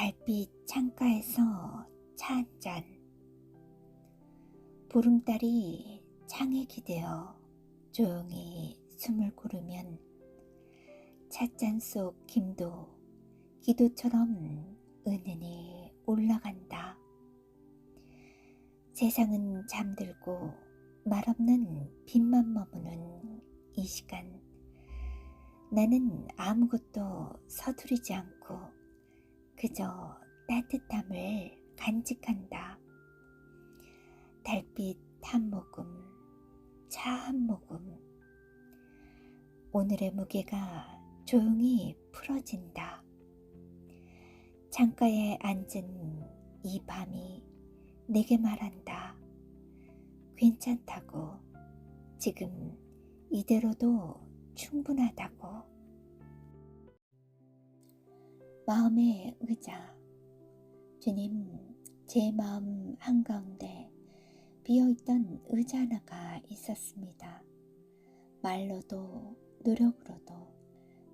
달빛 창가에서 차 한 잔. 보름달이 창에 기대어 조용히 숨을 고르면 찻잔 속 김도 기도처럼 은은히 올라간다. 세상은 잠들고 말없는 빛만 머무는 이 시간, 나는 아무것도 서두르지 않고 그저 따뜻함을 간직한다. 달빛 한 모금, 차 한 모금. 오늘의 무게가 조용히 풀어진다. 창가에 앉은 이 밤이 내게 말한다. 괜찮다고, 지금 이대로도 충분하다고. 마음의 의자. 주님, 제 마음 한가운데 비어있던 의자 하나가 있었습니다. 말로도 노력으로도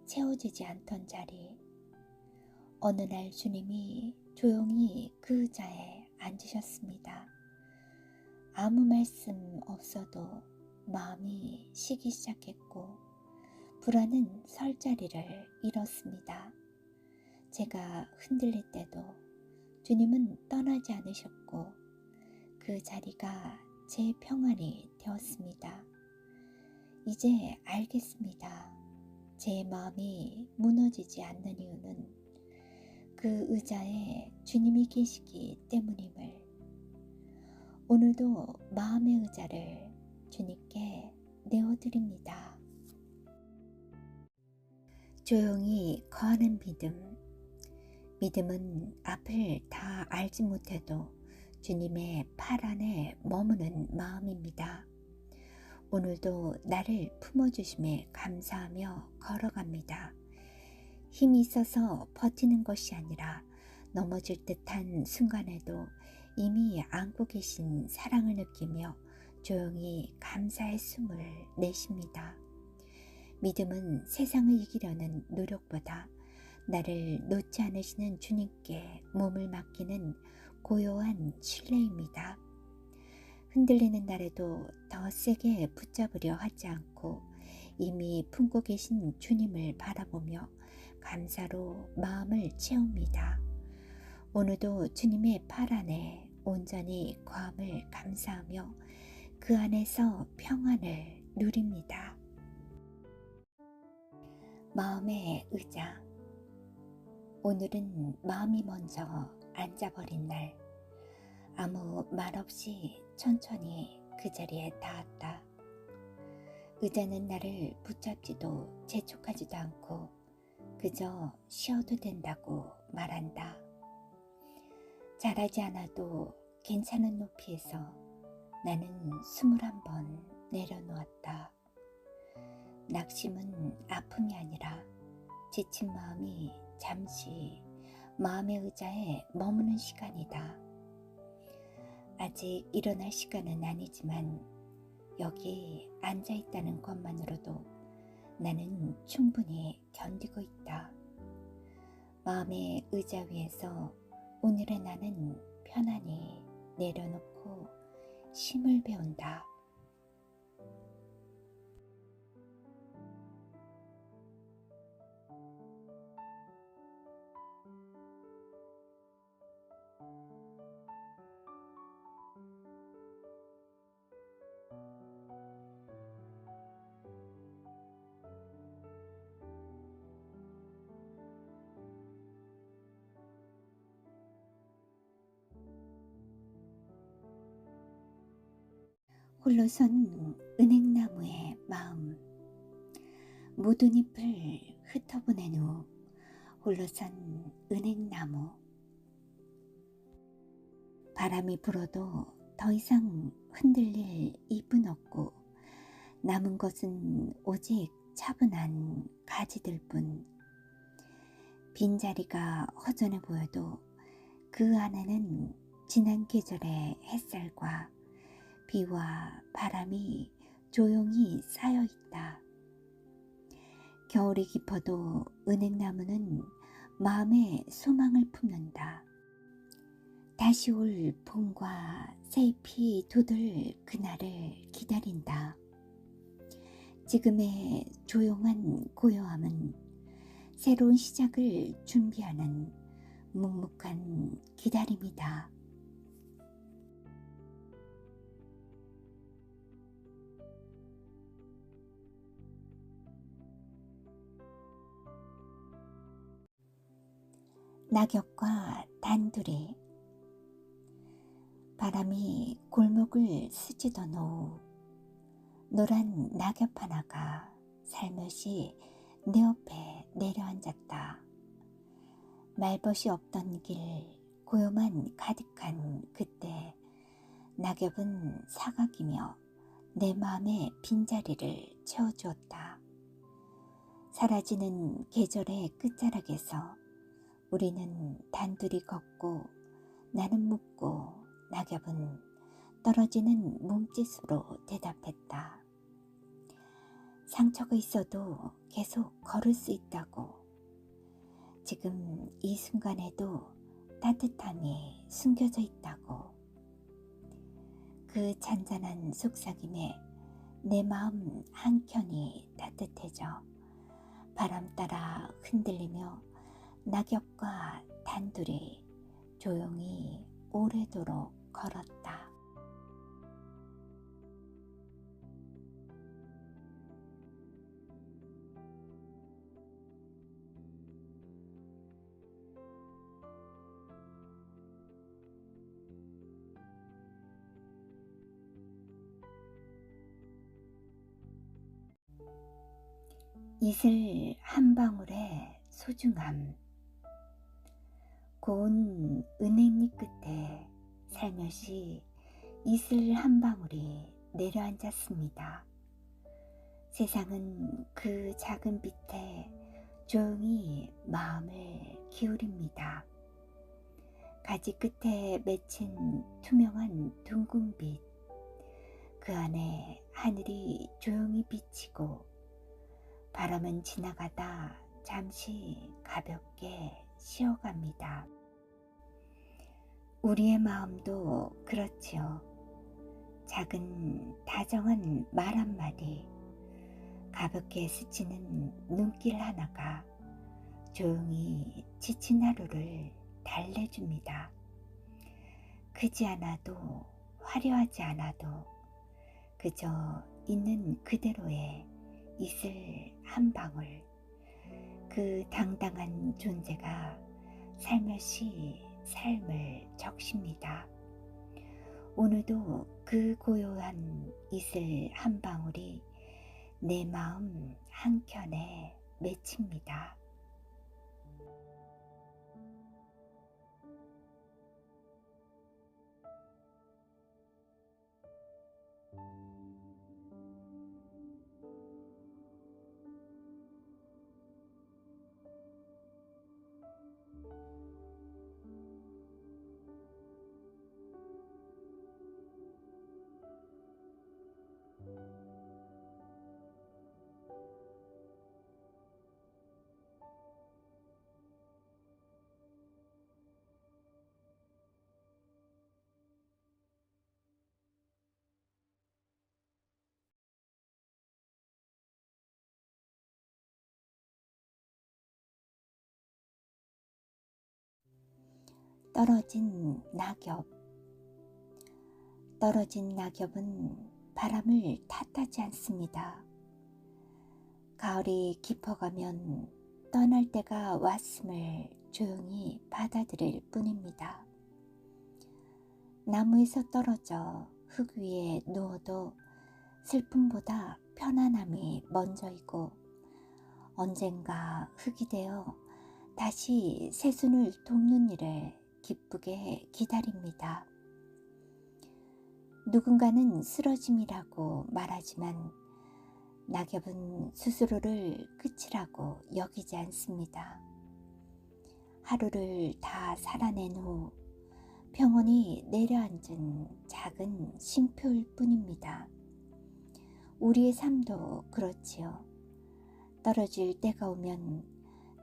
채워지지 않던 자리. 어느 날 주님이 조용히 그 의자에 앉으셨습니다. 아무 말씀 없어도 마음이 쉬기 시작했고 불안은 설 자리를 잃었습니다. 제가 흔들릴 때도 주님은 떠나지 않으셨고 그 자리가 제 평안이 되었습니다. 이제 알겠습니다. 제 마음이 무너지지 않는 이유는 그 의자에 주님이 계시기 때문임을. 오늘도 마음의 의자를 주님께 내어드립니다. 조용히 거하는 믿음. 믿음은 앞을 다 알지 못해도 주님의 팔 안에 머무는 마음입니다. 오늘도 나를 품어주심에 감사하며 걸어갑니다. 힘이 있어서 버티는 것이 아니라 넘어질 듯한 순간에도 이미 안고 계신 사랑을 느끼며 조용히 감사의 숨을 내쉽니다. 믿음은 세상을 이기려는 노력보다 나를 놓지 않으시는 주님께 몸을 맡기는 고요한 신뢰입니다. 흔들리는 날에도 더 세게 붙잡으려 하지 않고 이미 품고 계신 주님을 바라보며 감사로 마음을 채웁니다. 오늘도 주님의 팔 안에 온전히 거함을 감사하며 그 안에서 평안을 누립니다. 마음의 의자. 오늘은 마음이 먼저 앉아버린 날. 아무 말 없이 천천히 그 자리에 닿았다. 의자는 나를 붙잡지도 재촉하지도 않고 그저 쉬어도 된다고 말한다. 잘하지 않아도 괜찮은 높이에서 나는 숨을 한번 내려놓았다. 낙심은 아픔이 아니라 지친 마음이 잠시 마음의 의자에 머무는 시간이다. 아직 일어날 시간은 아니지만 여기 앉아있다는 것만으로도 나는 충분히 견디고 있다. 마음의 의자 위에서 오늘의 나는 편안히 내려놓고 쉼을 배운다. 홀로선 은행나무의 마음. 모든 잎을 흩어보낸 후 홀로선 은행나무. 바람이 불어도 더 이상 흔들릴 잎은 없고 남은 것은 오직 차분한 가지들뿐. 빈자리가 허전해 보여도 그 안에는 지난 계절의 햇살과 비와 바람이 조용히 쌓여 있다. 겨울이 깊어도 은행나무는 마음에 소망을 품는다. 다시 올 봄과 새잎이 돋을 그날을 기다린다. 지금의 조용한 고요함은 새로운 시작을 준비하는 묵묵한 기다림이다. 낙엽과 단둘이. 바람이 골목을 스치던 오후, 노란 낙엽 하나가 살며시 내 옆에 내려앉았다. 말벗이 없던 길, 고요만 가득한 그때 낙엽은 사각이며 내 마음의 빈자리를 채워주었다. 사라지는 계절의 끝자락에서 우리는 단둘이 걷고 나는 묻고 낙엽은 떨어지는 몸짓으로 대답했다. 상처가 있어도 계속 걸을 수 있다고. 지금 이 순간에도 따뜻함이 숨겨져 있다고. 그 잔잔한 속삭임에 내 마음 한켠이 따뜻해져 바람 따라 흔들리며 낙엽과 단둘이 조용히 오래도록 걸었다. 이슬 한 방울의 소중함. 고운 은행잎 끝에 살며시 이슬 한 방울이 내려앉았습니다. 세상은 그 작은 빛에 조용히 마음을 기울입니다. 가지 끝에 맺힌 투명한 둥근 빛, 그 안에 하늘이 조용히 비치고 바람은 지나가다 잠시 가볍게 쉬어갑니다. 우리의 마음도 그렇지요. 작은 다정한 말 한마디, 가볍게 스치는 눈길 하나가 조용히 지친 하루를 달래줍니다. 크지 않아도 화려하지 않아도 그저 있는 그대로의 이슬 한 방울, 그 당당한 존재가 살며시 삶을 적십니다. 오늘도 그 고요한 이슬 한 방울이 내 마음 한켠에 맺힙니다. 떨어진 낙엽. 떨어진 낙엽은 바람을 탓하지 않습니다. 가을이 깊어가면 떠날 때가 왔음을 조용히 받아들일 뿐입니다. 나무에서 떨어져 흙 위에 누워도 슬픔보다 편안함이 먼저이고 언젠가 흙이 되어 다시 새순을 돕는 일을 기쁘게 기다립니다. 누군가는 쓰러짐이라고 말하지만 낙엽은 스스로를 끝이라고 여기지 않습니다. 하루를 다 살아낸 후 평온히 내려앉은 작은 쉼표일 뿐입니다. 우리의 삶도 그렇지요. 떨어질 때가 오면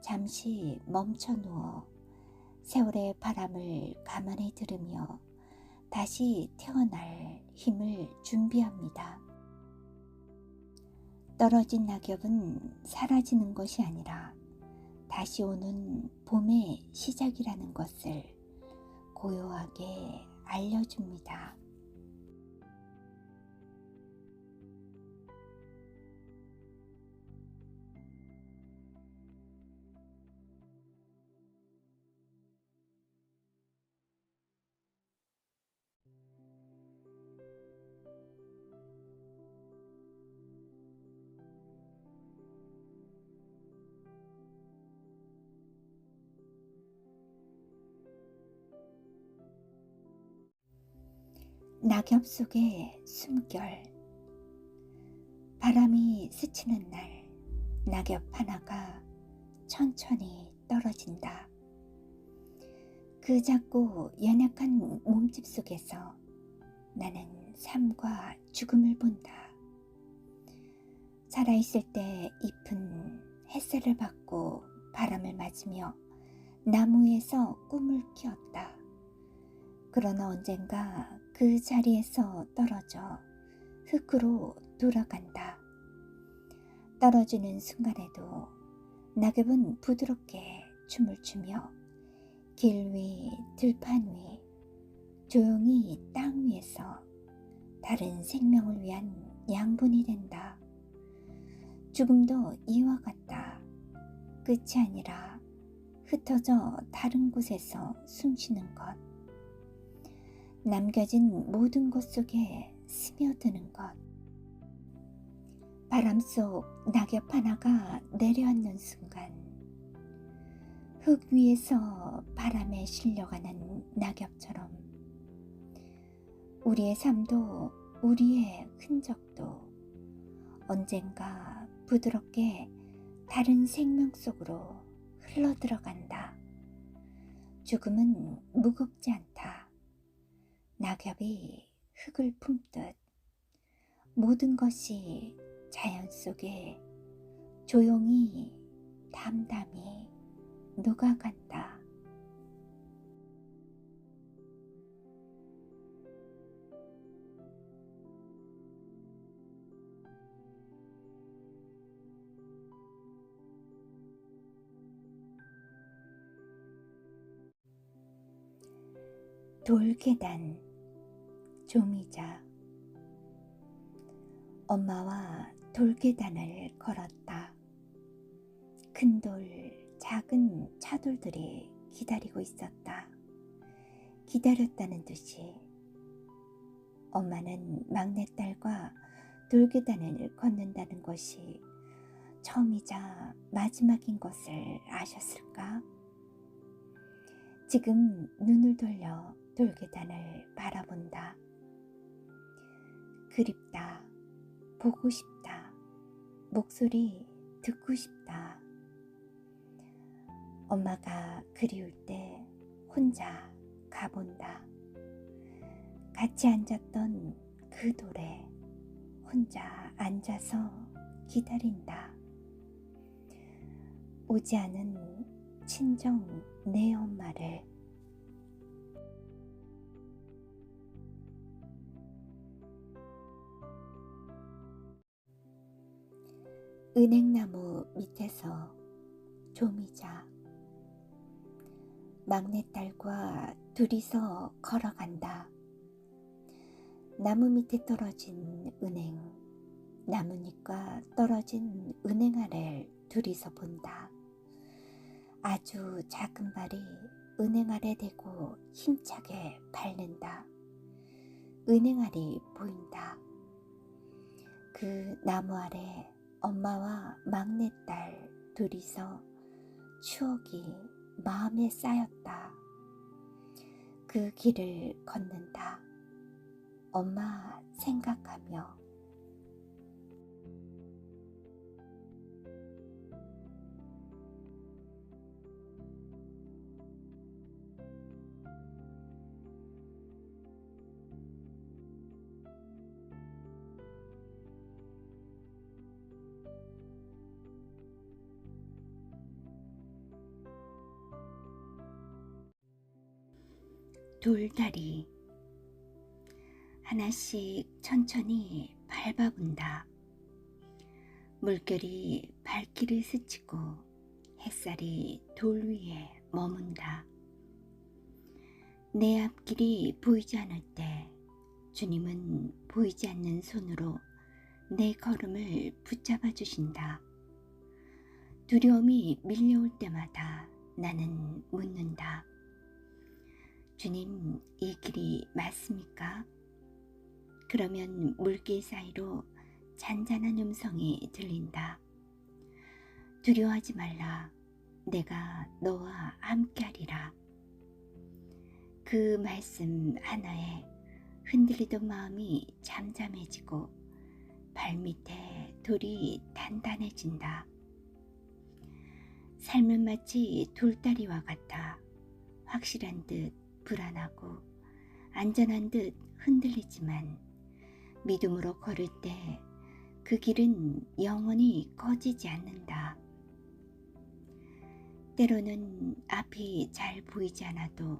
잠시 멈춰 누워 세월의 바람을 가만히 들으며 다시 태어날 힘을 준비합니다. 떨어진 낙엽은 사라지는 것이 아니라 다시 오는 봄의 시작이라는 것을 고요하게 알려줍니다. 낙엽 속의 숨결. 바람이 스치는 날, 낙엽 하나가 천천히 떨어진다. 그 작고 연약한 몸집 속에서 나는 삶과 죽음을 본다. 살아있을 때 잎은 햇살을 받고 바람을 맞으며 나무에서 꿈을 키웠다. 그러나 언젠가 그 자리에서 떨어져 흙으로 돌아간다. 떨어지는 순간에도 낙엽은 부드럽게 춤을 추며 길 위, 들판 위, 조용히 땅 위에서 다른 생명을 위한 양분이 된다. 죽음도 이와 같다. 끝이 아니라 흩어져 다른 곳에서 숨쉬는 것. 남겨진 모든 것 속에 스며드는 것. 바람 속 낙엽 하나가 내려앉는 순간 흙 위에서 바람에 실려가는 낙엽처럼 우리의 삶도 우리의 흔적도 언젠가 부드럽게 다른 생명 속으로 흘러들어간다. 죽음은 무겁지 않다. 낙엽이 흙을 품듯 모든 것이 자연 속에 조용히 담담히 녹아간다. 돌계단. 조미자. 엄마와 돌계단을 걸었다. 큰 돌, 작은 차돌들이 기다리고 있었다. 기다렸다는 듯이 엄마는 막내딸과 돌계단을 걷는다는 것이 처음이자 마지막인 것을 아셨을까? 지금 눈을 돌려 돌계단을 바라본다. 그립다. 보고 싶다. 목소리 듣고 싶다. 엄마가 그리울 때 혼자 가본다. 같이 앉았던 그 돌에 혼자 앉아서 기다린다. 오지 않은 친정 내 엄마를. 은행나무 밑에서 조미자. 막내딸과 둘이서 걸어간다. 나무 밑에 떨어진 은행, 나뭇잎과 떨어진 은행 아래를 둘이서 본다. 아주 작은 발이 은행 아래 대고 힘차게 밟는다. 은행 알이 보인다. 그 나무 아래 엄마와 막내딸 둘이서 추억이 마음에 쌓였다. 그 길을 걷는다. 엄마 생각하며. 돌다리 하나씩 천천히 밟아본다. 물결이 발길을 스치고 햇살이 돌 위에 머문다. 내 앞길이 보이지 않을 때 주님은 보이지 않는 손으로 내 걸음을 붙잡아 주신다. 두려움이 밀려올 때마다 나는 묻는다. 주님, 이 길이 맞습니까? 그러면 물길 사이로 잔잔한 음성이 들린다. 두려워하지 말라. 내가 너와 함께하리라. 그 말씀 하나에 흔들리던 마음이 잠잠해지고 발밑에 돌이 단단해진다. 삶은 마치 돌다리와 같아 확실한 듯 불안하고 안전한 듯 흔들리지만 믿음으로 걸을 때 그 길은 영원히 꺼지지 않는다. 때로는 앞이 잘 보이지 않아도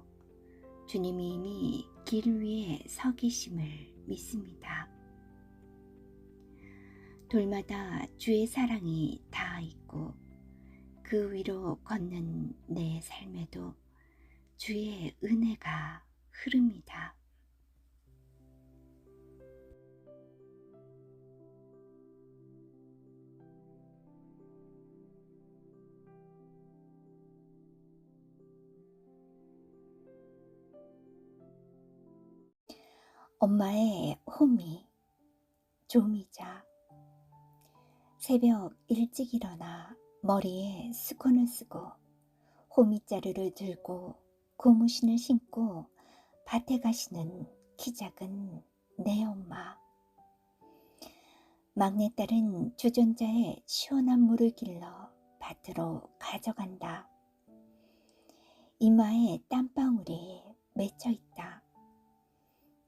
주님이 이미 길 위에 서 계심을 믿습니다. 돌마다 주의 사랑이 닿아 있고 그 위로 걷는 내 삶에도 주의 은혜가 흐릅니다. 엄마의 호미, 조미자. 새벽 일찍 일어나 머리에 수건을 쓰고 호미자루를 들고 고무신을 신고 밭에 가시는 키 작은 내 엄마. 막내딸은 주전자에 시원한 물을 길러 밭으로 가져간다. 이마에 땀방울이 맺혀 있다.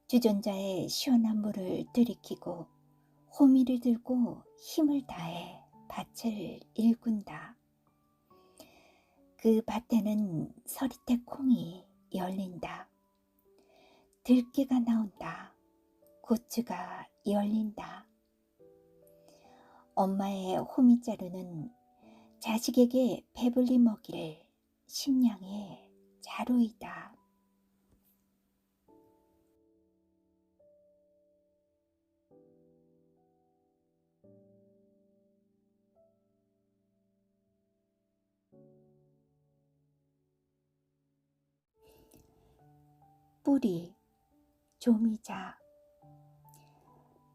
주전자에 시원한 물을 들이키고 호미를 들고 힘을 다해 밭을 일군다. 그 밭에는 서리태 콩이 열린다. 들깨가 나온다. 고추가 열린다. 엄마의 호미자루는 자식에게 배불리 먹일 식량의 자루이다. 뿌리, 조미자.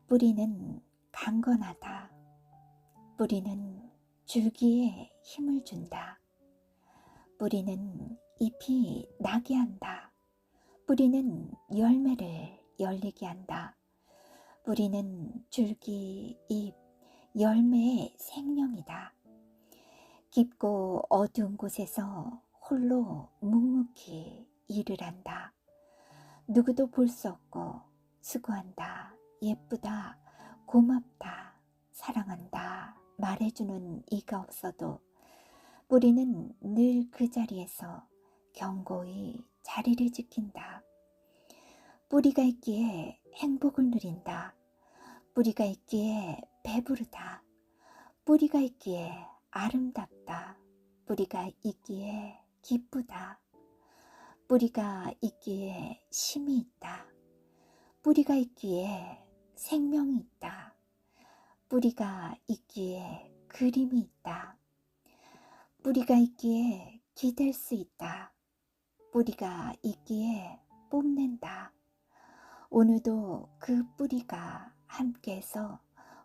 뿌리는 강건하다. 뿌리는 줄기에 힘을 준다. 뿌리는 잎이 나게 한다. 뿌리는 열매를 열리게 한다. 뿌리는 줄기, 잎, 열매의 생명이다. 깊고 어두운 곳에서 홀로 묵묵히 일을 한다. 누구도 볼 수 없고 수고한다, 예쁘다, 고맙다, 사랑한다 말해주는 이가 없어도 뿌리는 늘 그 자리에서 견고히 자리를 지킨다. 뿌리가 있기에 행복을 누린다. 뿌리가 있기에 배부르다. 뿌리가 있기에 아름답다. 뿌리가 있기에 기쁘다. 뿌리가 있기에 힘이 있다. 뿌리가 있기에 생명이 있다. 뿌리가 있기에 그림이 있다. 뿌리가 있기에 기댈 수 있다. 뿌리가 있기에 뽐낸다. 오늘도 그 뿌리가 함께해서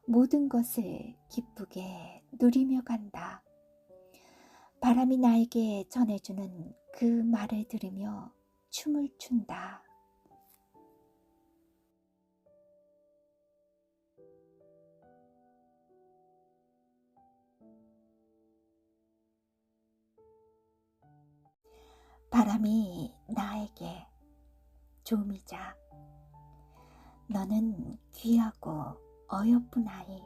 모든 것을 기쁘게 누리며 간다. 바람이 나에게 전해주는 그 말을 들으며 춤을 춘다. 바람이 나에게 조미자. 너는 귀하고 어여쁜 아이.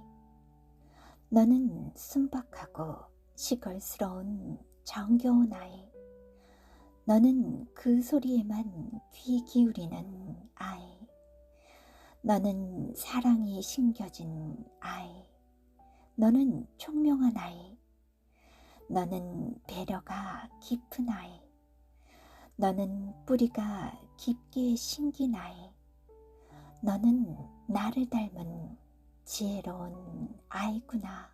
너는 순박하고 시걸스러운 정겨운 아이. 너는 그 소리에만 귀 기울이는 아이. 너는 사랑이 심겨진 아이. 너는 총명한 아이. 너는 배려가 깊은 아이. 너는 뿌리가 깊게 심긴 아이. 너는 나를 닮은 지혜로운 아이구나.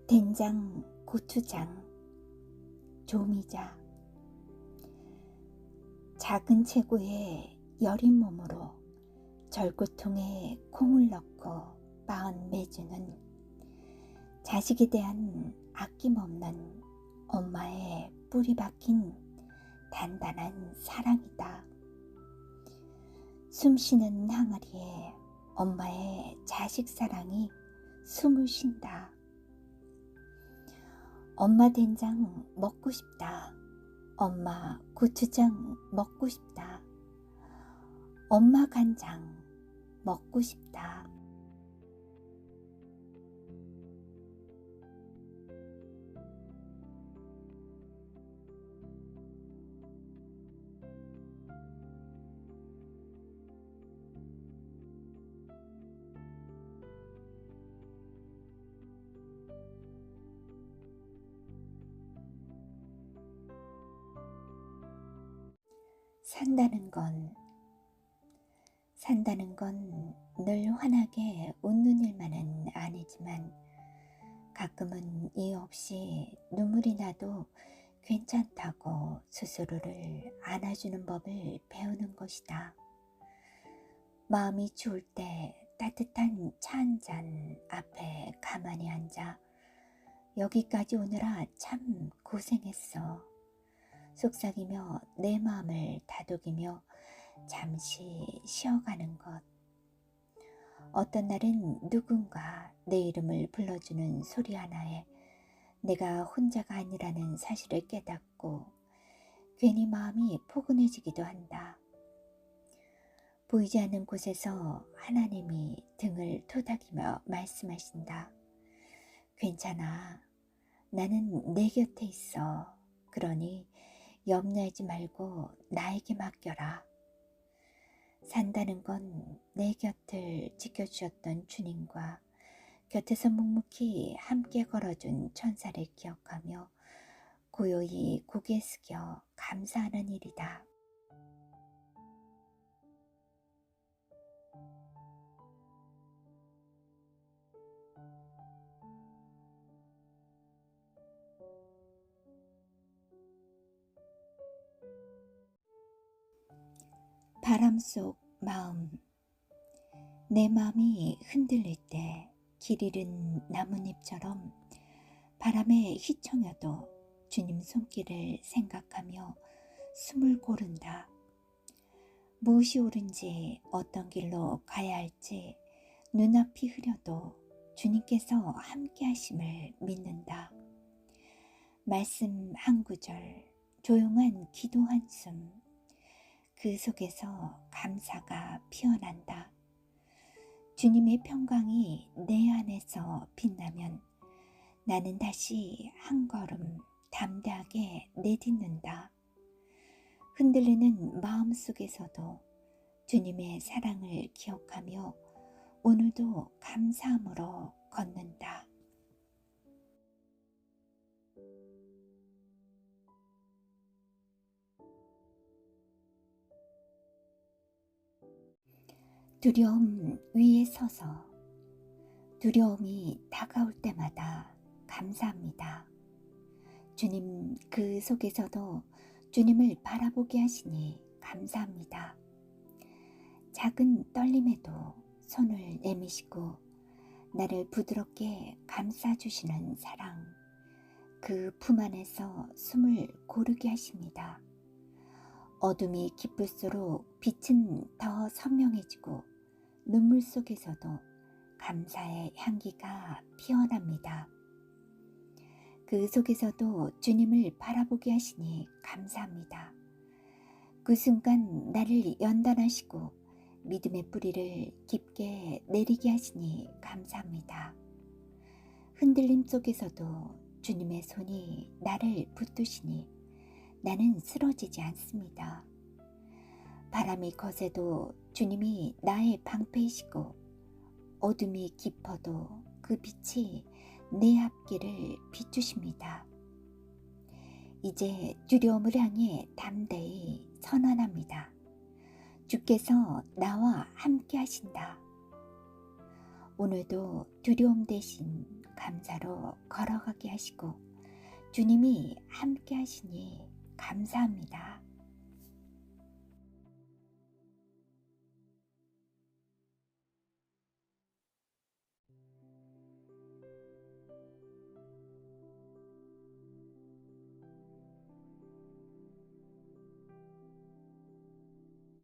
된장, 고추장, 조미자. 작은 체구에 여린 몸으로 절구통에 콩을 넣고 빻은 메주는 자식에 대한 아낌없는 엄마의 뿌리 박힌 단단한 사랑이다. 숨쉬는 항아리에 엄마의 자식 사랑이 숨을 쉰다. 엄마 된장 먹고 싶다. 엄마 고추장 먹고 싶다. 엄마 간장 먹고 싶다. 산다는 건 늘 환하게 웃는 일만은 아니지만 가끔은 이유 없이 눈물이 나도 괜찮다고 스스로를 안아주는 법을 배우는 것이다. 마음이 추울 때 따뜻한 차 한 잔 앞에 가만히 앉아 여기까지 오느라 참 고생했어. 속삭이며 내 마음을 다독이며 잠시 쉬어가는 것. 어떤 날은 누군가 내 이름을 불러주는 소리 하나에 내가 혼자가 아니라는 사실을 깨닫고 괜히 마음이 포근해지기도 한다. 보이지 않는 곳에서 하나님이 등을 토닥이며 말씀하신다. 괜찮아. 나는 내 곁에 있어. 그러니 염려하지 말고 나에게 맡겨라. 산다는 건 내 곁을 지켜주셨던 주님과 곁에서 묵묵히 함께 걸어준 천사를 기억하며 고요히 고개 숙여 감사하는 일이다. 바람 속 마음. 내 마음이 흔들릴 때 길 잃은 나뭇잎처럼 바람에 휘청여도 주님 손길을 생각하며 숨을 고른다. 무엇이 옳은지 어떤 길로 가야 할지 눈앞이 흐려도 주님께서 함께 하심을 믿는다. 말씀 한 구절, 조용한 기도 한숨, 그 속에서 감사가 피어난다. 주님의 평강이 내 안에서 빛나면 나는 다시 한 걸음 담대하게 내딛는다. 흔들리는 마음 속에서도 주님의 사랑을 기억하며 오늘도 감사함으로 걷는다. 두려움 위에 서서 두려움이 다가올 때마다 감사합니다. 주님, 그 속에서도 주님을 바라보게 하시니 감사합니다. 작은 떨림에도 손을 내미시고 나를 부드럽게 감싸주시는 사랑, 그 품 안에서 숨을 고르게 하십니다. 어둠이 깊을수록 빛은 더 선명해지고 눈물 속에서도 감사의 향기가 피어납니다. 그 속에서도 주님을 바라보게 하시니 감사합니다. 그 순간 나를 연단하시고 믿음의 뿌리를 깊게 내리게 하시니 감사합니다. 흔들림 속에서도 주님의 손이 나를 붙드시니 나는 쓰러지지 않습니다. 바람이 거세도 주님이 나의 방패이시고 어둠이 깊어도 그 빛이 내 앞길을 비추십니다. 이제 두려움을 향해 담대히 선언합니다. 주께서 나와 함께 하신다. 오늘도 두려움 대신 감사로 걸어가게 하시고 주님이 함께 하시니 감사합니다.